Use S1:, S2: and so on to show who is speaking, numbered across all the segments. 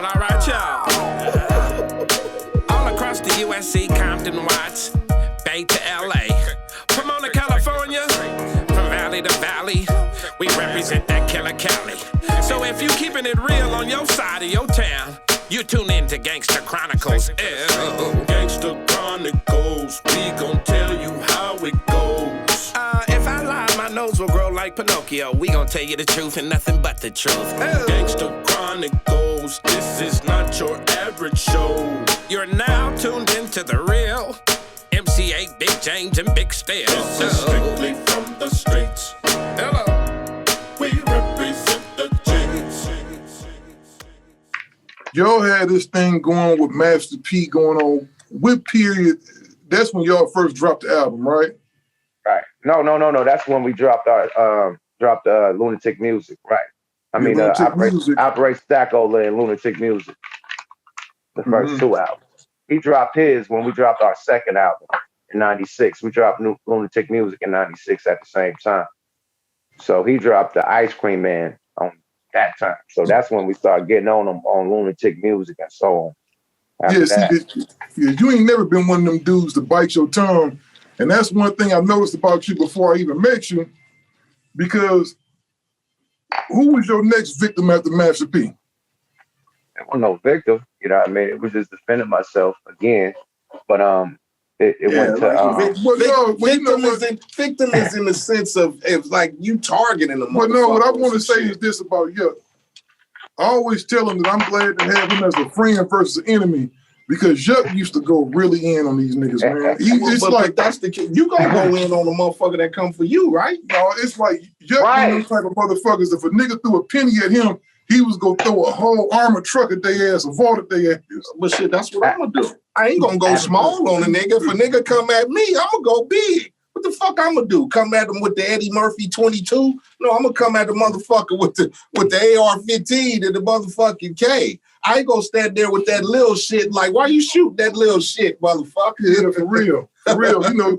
S1: Well, all right, y'all. All across the USC, Compton, Watts, Bay to LA, Pomona, California, from valley to valley, we represent that killer Cali. So if you keeping it real on your side of your town, you tune in to Gangsta Chronicles. Ew.
S2: Gangsta Chronicles, we gon' tell you how it goes.
S1: If I lie, my nose will grow like Pinocchio. We gon' tell you the truth and nothing but the truth. Ew.
S2: Gangsta Chronicles, this is not your average show.
S1: You're now tuned into the real MC8, Big James, and Big Steel.
S2: This is strictly from the streets.
S1: Hello.
S2: We represent the James.
S3: Y'all had this thing going with Master P going on. What period? That's when y'all first dropped the album, right?
S4: Right. No. That's when we dropped our Lunatic Music, right? Operate Stackola and Lunatic Music. The first two albums. He dropped his when we dropped our second album in '96. We dropped Lunatic Music in '96 at the same time. So he dropped the Ice Cream Man on that time. So that's when we started getting on him on Lunatic Music and so on.
S3: You ain't never been one of them dudes to bite your tongue. And that's one thing I noticed about you before I even met you. Because who was your next victim after Master P?
S4: It wasn't no victim, you know what I mean? It was just defending myself again. But it went to
S5: victim is in the sense of it's like you targeting them.
S3: But no, what I want to say is this about Yuck. I always tell him that I'm glad to have him as a friend versus an enemy because Yuck used to go really in on these niggas, man.
S5: But that's the kid. You gonna go in on the motherfucker that come for you, right?
S3: No, it's like Yuck them type of motherfuckers. If a nigga threw a penny at him, he was gonna throw a whole armored truck at their ass, a vault at their ass.
S5: But shit, that's what I'm gonna do. I ain't gonna go small on a nigga. If a nigga come at me, I'm gonna go big. What the fuck I'm gonna do? Come at him with the Eddie Murphy 22? No, I'm gonna come at the motherfucker with the AR-15 and the motherfucking K. I ain't gonna stand there with that little shit like, why you shoot that little shit, motherfucker?
S3: Yeah, for real. For real, you know.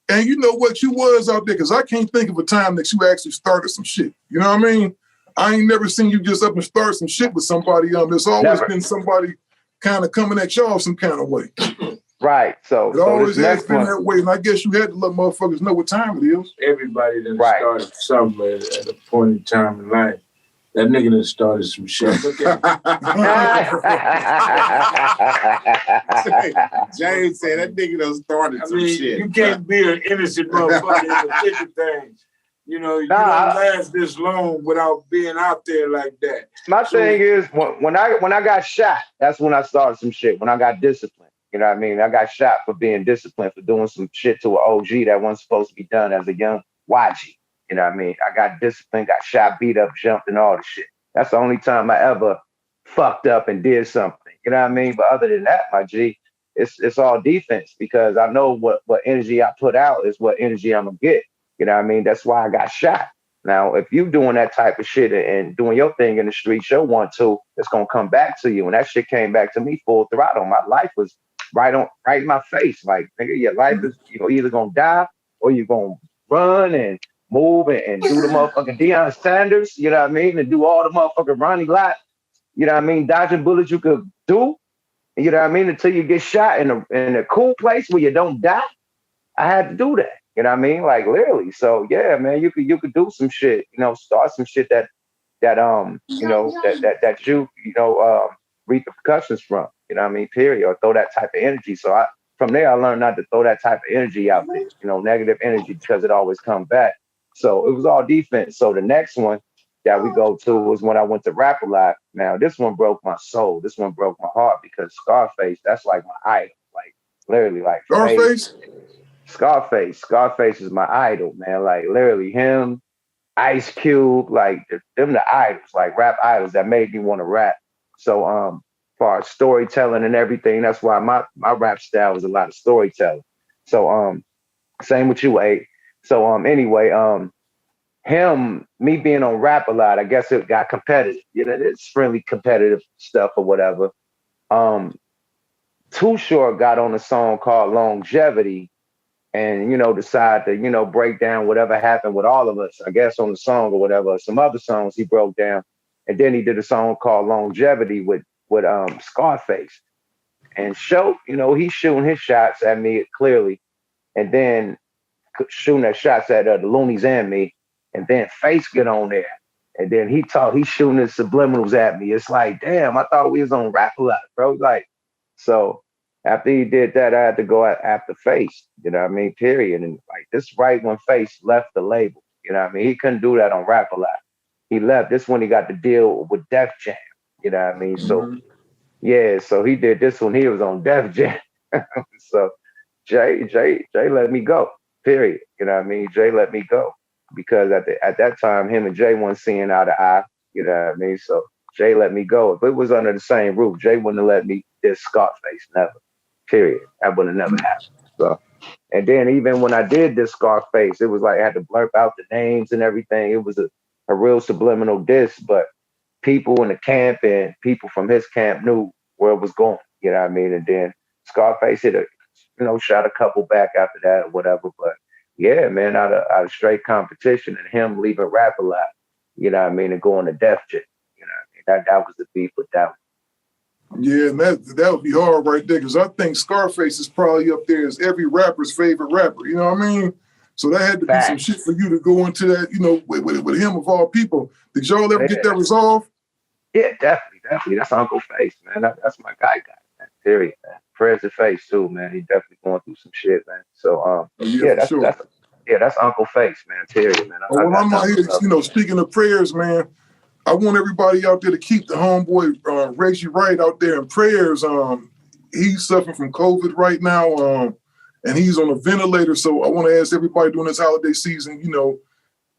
S3: And you know what you was out there, because I can't think of a time that you actually started some shit. You know what I mean? I ain't never seen you just up and start some shit with somebody. There's always been somebody kind of coming at y'all some kind of way.
S4: Right. So
S3: it always has been that way. And I guess you had to let motherfuckers know what time it is.
S6: Everybody that started something at a point in time in life. That nigga done started some shit. Look at
S5: James said that nigga done started some shit.
S6: You can't be an innocent motherfucker in the thick of things. You know, you don't last this long without being out there like that.
S4: My thing is, when I got shot, that's when I started some shit. When I got disciplined, you know what I mean? I got shot for being disciplined, for doing some shit to an OG that wasn't supposed to be done as a young YG. You know what I mean? I got disciplined, got shot, beat up, jumped, and all the shit. That's the only time I ever fucked up and did something. You know what I mean? But other than that, my G, it's all defense because I know what energy I put out is what energy I'm gonna get. You know what I mean? That's why I got shot. Now, if you doing that type of shit and doing your thing in the streets, your 1-2, it's gonna come back to you. And that shit came back to me full throttle. My life was right in my face. Like, nigga, your life is either gonna die or you're gonna run and move and do the motherfucking Deion Sanders, you know what I mean? And do all the motherfucking Ronnie Lott, you know what I mean? Dodging bullets you could do, you know what I mean? Until you get shot in a cool place where you don't die. I had to do that. You know what I mean? Like literally. So yeah, man, you could do some shit, start some shit that you reap the repercussions from. You know what I mean? Period. Or throw that type of energy. So from there I learned not to throw that type of energy out there, negative energy, because it always comes back. So it was all defense. So the next one that we go to was when I went to Rap A Lot. Now this one broke my soul. This one broke my heart because Scarface, that's like my idol. Like literally like Scarface is my idol, man. Like literally him, Ice Cube, like them the idols, like rap idols that made me want to rap. So for storytelling and everything, that's why my rap style was a lot of storytelling. So same with you, A. So anyway, me being on Rap A Lot, I guess it got competitive. It's friendly competitive stuff or whatever. Too Short got on a song called Longevity. And, decide to, break down whatever happened with all of us, I guess, on the song or whatever. Some other songs he broke down. And then he did a song called Longevity with with Scarface. And Show, he's shooting his shots at me clearly, and then shooting their shots at the Loonies and me, and then Face get on there, and then he's shooting his subliminals at me. It's like, damn, I thought we was on Rap a Lot, bro. Like, so after he did that, I had to go after Face, you know what I mean, period. And like, this right when Face left the label, you know what I mean? He couldn't do that on Rap a Lot. He left. This when he got the deal with Def Jam, you know what I mean? So, yeah, so he did this when he was on Def Jam. So Jay let me go, period. You know what I mean? Jay let me go because at that time, him and Jay weren't seeing eye to eye, you know what I mean? So Jay let me go. If it was under the same roof, Jay wouldn't have let me diss Scarface, never, period. That would have never happened. So, and then even when I did this Scarface, it was like I had to blurb out the names and everything. It was a real subliminal diss, but people in the camp and people from his camp knew where it was going, you know what I mean? And then Scarface hit shot a couple back after that or whatever. But yeah, man, out of straight competition and him leaving Rap a Lot, you know what I mean, and going to Def Jam, you know what I mean? That was the beef with that one.
S3: Yeah, and that would be hard right there because I think Scarface is probably up there as every rapper's favorite rapper. You know what I mean? So that had to be some shit for you to go into that, with him of all people. Did y'all ever get that resolved?
S4: Yeah, definitely. That's Uncle Face, man. That's my guy, man. Period, man. Prayers to Face too, man. He definitely going through some shit, man. So that's Uncle Face, man. Period, man.
S3: Well, I'm out here, speaking of prayers, man. I want everybody out there to keep the homeboy Reggie Wright out there in prayers. He's suffering from COVID right now, and he's on a ventilator. So I want to ask everybody during this holiday season,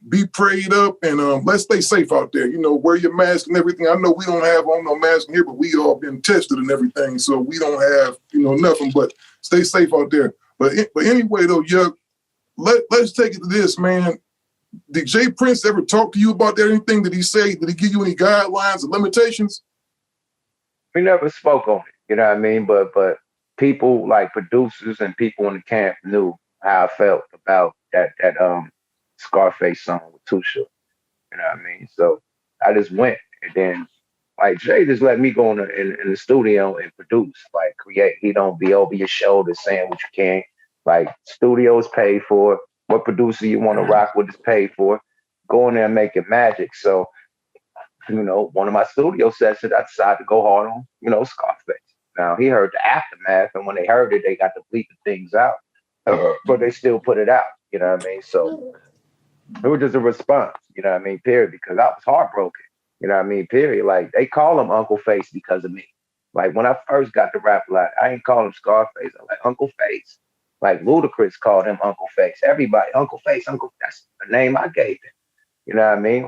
S3: be prayed up and let's stay safe out there. Wear your mask and everything. I know we don't have on no mask here, but we all been tested and everything, so we don't have nothing. But stay safe out there. But anyway, though, let's take it to this, man. Did Jay Prince ever talk to you about that? Anything? Did he say? Did he give you any guidelines or limitations?
S4: We never spoke on it. You know what I mean? But people like producers and people in the camp knew how I felt about that Scarface song with Too Short. You know what I mean? So I just went, and then like Jay just let me go in the studio and produce, like create. He don't be over your shoulder saying what you can't. Like studio is paid for. What producer you want to rock with is paid for. Go in there and make it magic. So, one of my studio sessions, I decided to go hard on, Scarface. Now he heard the aftermath, and when they heard it, they got to bleep the things out, but they still put it out. You know what I mean? So it was just a response. You know what I mean? Period. Because I was heartbroken. You know what I mean? Period. Like they call him Uncle Face because of me. Like when I first got to Rap a Lot, I ain't call him Scarface. I'm like Uncle Face. Like Ludacris called him Uncle Face. Everybody, Uncle Face, Uncle. That's the name I gave him. You know what I mean?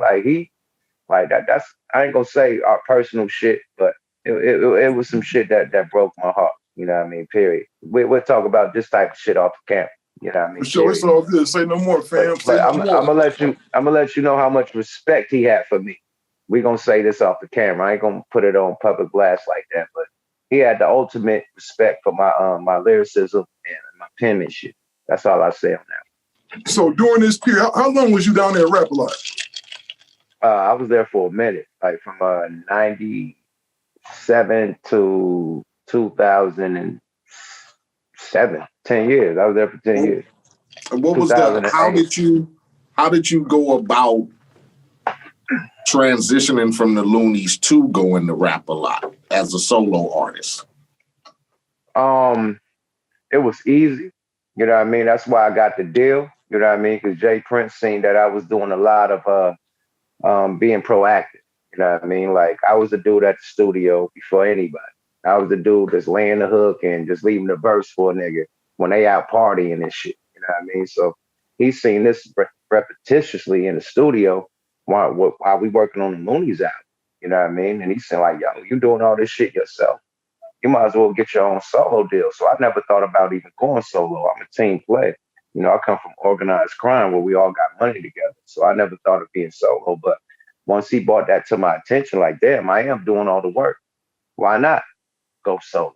S4: Like that's. I ain't gonna say our personal shit, but it was some shit that broke my heart. You know what I mean? Period. We'll talk about this type of shit off the camp. You know what I mean?
S3: Sure, it's all good. Say no more, fam.
S4: But I'm gonna let you know how much respect he had for me. We gonna say this off the camera. I ain't gonna put it on public blast like that, but he had the ultimate respect for my lyricism and my penmanship. That's all I say on that.
S3: So during this period, how long was you down there at Rap a Lot?
S4: I was there for a minute, like from 97 to 2007. 10 years. I was there for 10 years.
S5: And what was that? How did you go about transitioning from the Loonies to going to Rap a Lot as a solo artist?
S4: It was easy. You know what I mean? That's why I got the deal. You know what I mean? Because Jay Prince seen that I was doing a lot of being proactive. You know what I mean? Like I was the dude at the studio before anybody. I was the dude that's laying the hook and just leaving the verse for a nigga when they out partying and shit. You know what I mean? So he's seen this repetitiously in the studio while we working on the Loonies album. You know what I mean? And he's saying like, yo, you doing all this shit yourself. You might as well get your own solo deal. So I never thought about even going solo. I'm a team player. You know, I come from organized crime where we all got money together. So I never thought of being solo. But once he brought that to my attention, like, damn, I am doing all the work. Why not go solo?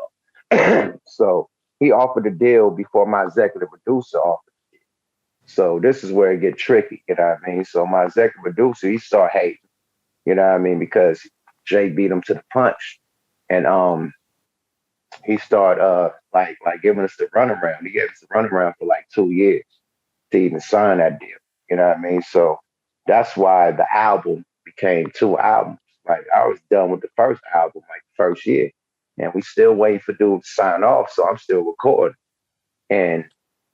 S4: So he offered a deal before my executive producer offered it. So this is where it get tricky, you know what I mean? So my executive producer, he started hating, you know what I mean? Because Jay beat him to the punch. And he started like giving us the runaround. He gave us the runaround for like 2 years to even sign that deal. You know what I mean? So that's why the album became 2 albums. Like I was done with the first album, like the first year, and we still waiting for dude to sign off. So I'm still recording, and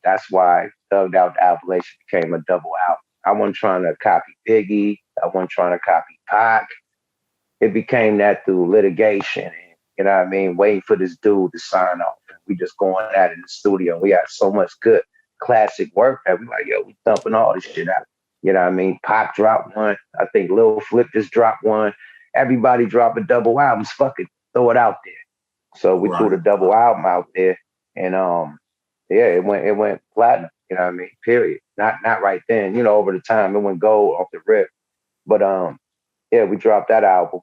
S4: that's why Thugged Out the Appalachian became a double album. I wasn't trying to copy Biggie. I wasn't trying to copy Pac. It became that through litigation, and you know what I mean, waiting for this dude to sign off. And we just going at it in the studio. We had so much good classic work that we like, yo, we thumping all this shit out. You know what I mean? Pac dropped one. I think Lil Flip just dropped one. Everybody drop a double albums. Fuck it, throw it out there. So we threw the double album out there, and yeah, it went platinum. You know what I mean? Period. Not right then. You know, over the time it went gold off the rip. But yeah, we dropped that album,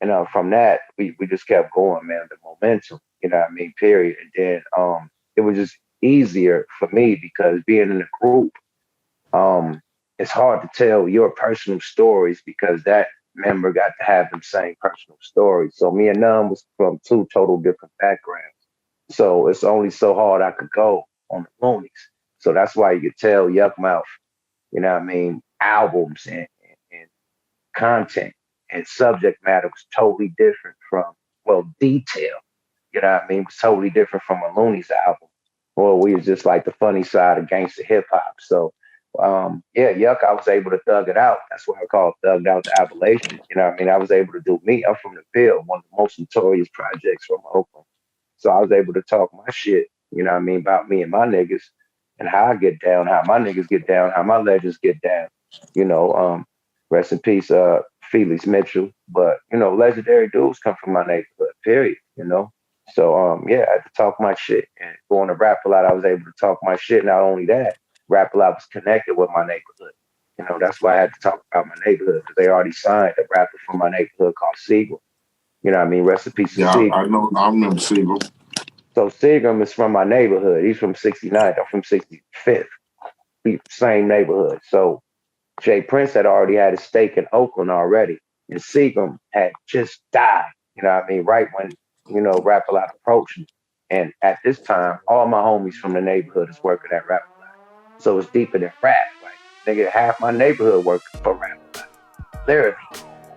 S4: and from that we just kept going, man. The momentum. You know what I mean? Period. And then it was just easier for me because being in a group, it's hard to tell your personal stories because that member got to have them same personal stories. So me and Num was from 2 total different backgrounds. So it's only so hard I could go on the Loonies. So that's why you could tell Yukmouth, you know what I mean, albums and content and subject matter was totally different from, well, detail, you know what I mean, was totally different from a Loonies album. Well, we was just like the funny side of gangster hip hop. So yeah, Yuck, I was able to thug it out. That's why I call it Thugged Out the Appalachian. You know what I mean? I was able to do me. I'm from the Ville, one of the most notorious projects from Oakland. So I was able to talk my shit, you know what I mean, about me and my niggas and how I get down, how my niggas get down, how my legends get down. You know, rest in peace, Felix Mitchell. But, you know, legendary dudes come from my neighborhood, period, you know? So, yeah, I had to talk my shit. And going to Rap A Lot, I was able to talk my shit. Not only that, Rap A Lot was connected with my neighborhood. You know, that's why I had to talk about my neighborhood because they already signed a rapper from my neighborhood called Seagram. You know what I mean? Rest in peace to Seagram.
S5: I know. I remember Seagram.
S4: So Seagram is from my neighborhood. He's from 69th. I'm from 65th. We same neighborhood. So Jay Prince had already had a stake in Oakland already. And Seagram had just died. You know what I mean? Right when, you know, Rap A Lot approached me. And at this time, all my homies from the neighborhood is working at Rap A Lot. So it's deeper than rap. Like, nigga, half my neighborhood working for Rap A Lot. Literally.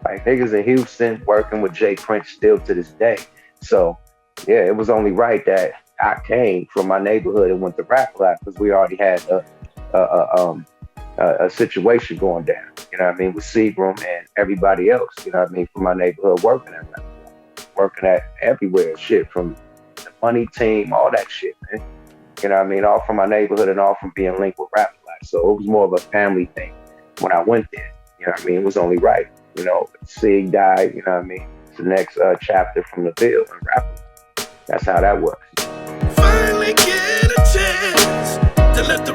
S4: Like, niggas in Houston working with Jay Prince still to this day. So, yeah, it was only right that I came from my neighborhood and went to Rap A Lot because we already had a situation going down, you know what I mean, with Seagram and everybody else, you know what I mean, from my neighborhood working at Rap A Lot, working at everywhere, shit, from the money team, all that shit, man. You know what I mean? All from my neighborhood and all from being linked with Rap A Lot. So it was more of a family thing when I went there. You know what I mean? It was only right. You know, Sig died, you know what I mean? It's the next chapter from the Ville and Rap A Lot. That's how that works.
S1: Finally get a chance to let the